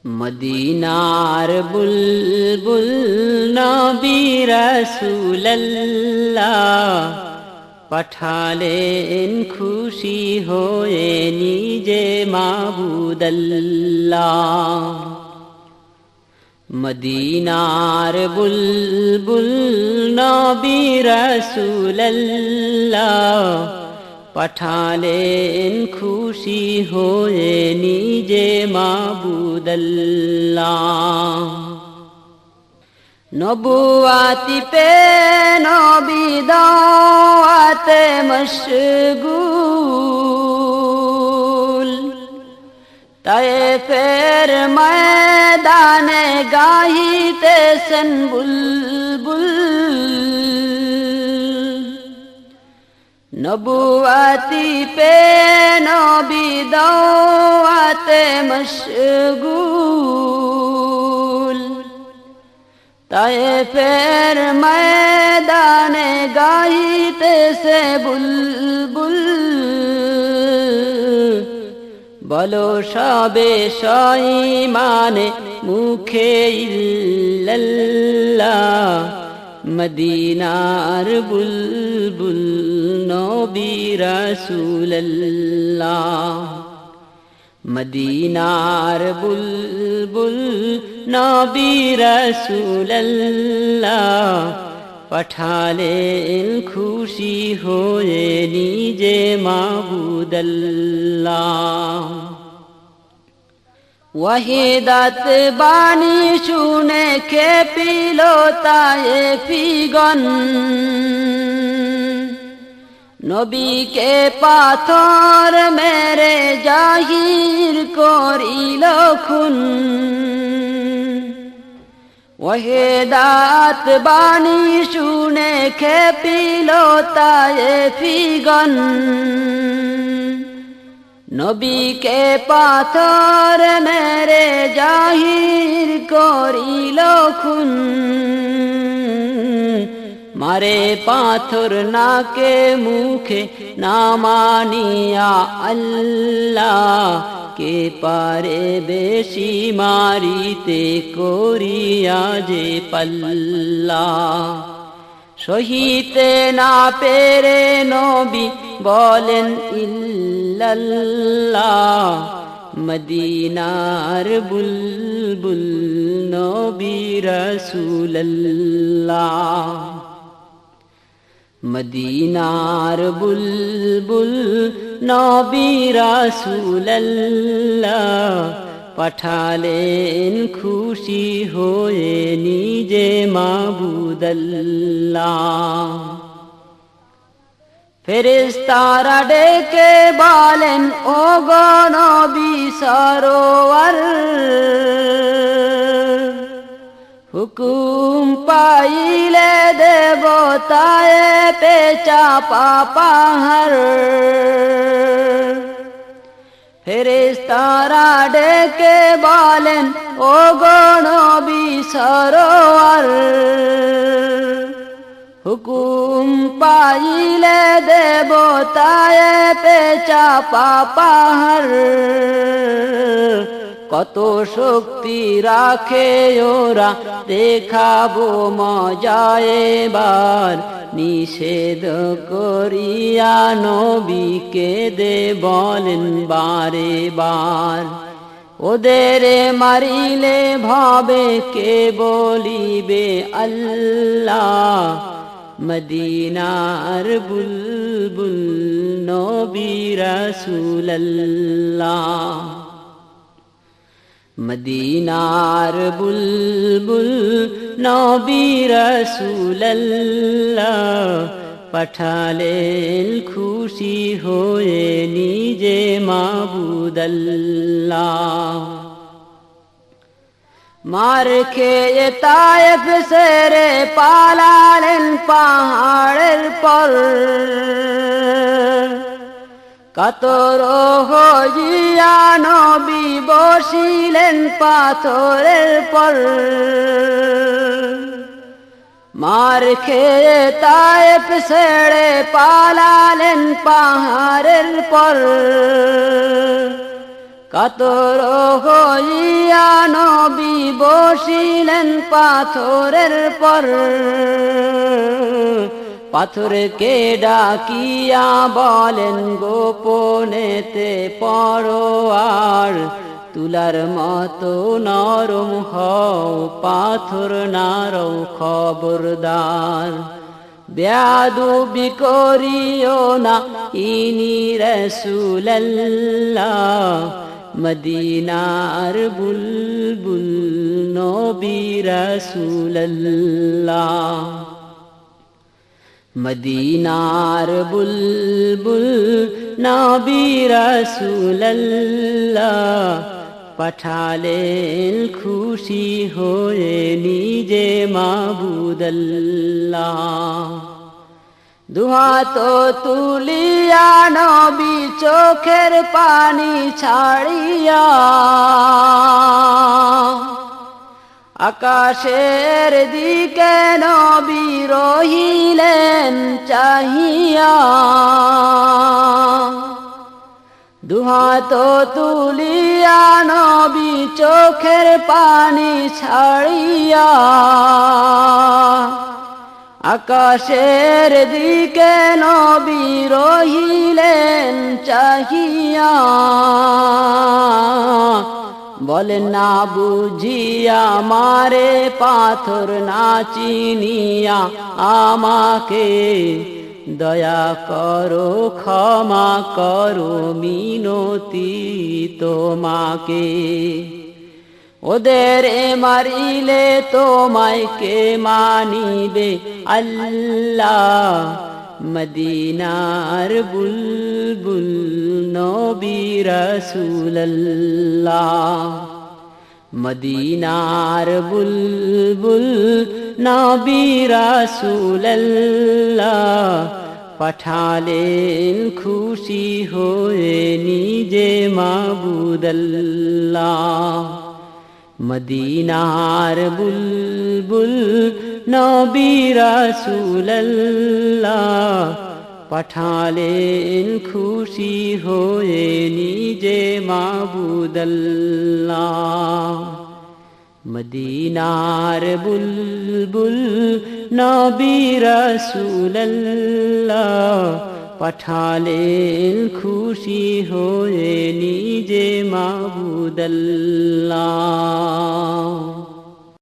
মদিনার বুলবুল নবী রাসূলুল্লাহ পাঠালেন খুশি হয়ে নিজে মাবুদাল্লাহ। মদিনার বুলবুল নবী রাসূলুল্লাহ পাঠালেন খুশি হয়ে নিজে মাবুদাল্লাহ। নবুয়াতি পে নবী দাওয়াতে মশগুল, তায়েফের ময়দানে গাহিতেছেন বুলবুল। নবুয়াতি পে নবী দাওয়াতে মশগুল, তায়েফের ময়দানে গাহিতেছে বুলবুল। বলো সবে সঈমানে মুখে ইল্লাল্লাহ, মদিনার বুলবুল নবী রাসূলুল্লাহ। মদিনার বুলবুল নবী রাসূলুল্লাহ পাঠালেন খুশি হয়ে নিজে মাবুদাল্লাহ। ওয়াহিদাত বাণী শুনে খেপিল তায়েফিগণ, নবীকে পাথর মেরে জাহির করিল খুন। ওয়াহিদাত বাণী শুনে খেপিল তায়েফিগণ, নবীকে পাথর মেরে জাহির করিল খুন। মারে পাথর নাকে মুখে না মানিয়া আল্লাহ, কে পারে বেশি মারিতে করিয়া যে পাল্লা। সহিতে না পেরে নবী বলেন ইল্লাল্লাহ, মদিনার বুলবুল নবী রাসূলুল্লাহ। মদিনার বুলবুল নবী রাসূলুল্লাহ পাঠালেন খুশি হয়ে নিজে মাবুদাল্লাহ। ফেরেশতারা ডেকে বলেন ও গো নবী সরোয়ার, হুকুম পাইলে দেব তায়েফে চাপা পাহাড়। ফেরেশতারা ডেকে বলেন ও গো নবী সরোয়ার, হুকুম পাইলে দেব তায়েফে চাপা পাহাড়। কত শক্তি রাখে ওরা দেখাবো মজা এবার, নিষেধ করিয়া নবীকে দে বলেন বারে বার। ওদের মারিলে ভাবে কে বলিবে আল্লাহ, মদিনার বুলবুল নবী রাসূলুল্লাহ। মদিনার বুলবুল নবী রাসূলুল্লাহ পাঠালেন খুশি হয়ে নিজে মাবুদাল্লাহ। মার খেয়ে তায়েফ সেরে পালালেন পাহাড়ের পর, কাতর হইয়া নবী বসিলেন পাথরের পর। মার খেয়ে তায়েফ ছেড়ে পালালেন পাহাড়ের পর, কাতর হইয়া বসিলেন পাথরের পর পাথরকে ডাকিয়া বলেন গোপনেতে পরোয়ার তুলার মতো নরম হও পাথর নারও খবরদার বেয়াদবি করিও না ইনি রাসূলুল্লাহ মদিনার বুলবুল নবী রাসূলুল্লাহ মদিনার বুলবুল নবী রাসূলুল্লাহ পাঠালেন খুশি হয়ে নিজে মাবুদুল্লাহ দুহাত তুলিয়া নবী চোখের পানি ছাড়িয়া আকাশের দিকে নবী রহিলেন চাহিয়া দুহাত তুলিয়া নবী চোখের পানি ছাড়িয়া আকাশের দিকে নবী রহিলেন চাহিয়া বলেন না বুঝিয়া মারে পাথর না চিনিয়া আমাকে দয়া করো ক্ষমা করো মিনতি তোমাকে ওদের মারিলে তোমায় কে মানিবে আল্লাহ মদিনার বুলবুল নবী রাসূলুল্লাহ মদিনার বুলবুল নবী রাসূলুল্লাহ পাঠালেন খুশি হয়ে নিজে মাবুদুল্লাহ মদিনার বুলবুল নবী রাসূলুল্লাহ পাঠালেন খুশি হয়ে নিজে মাবুদুল্লাহ মদিনার বুলবুল নবী রাসূলুল্লাহ পাঠালেন খুশি হয়ে নিজে মাবুদুল্লাহ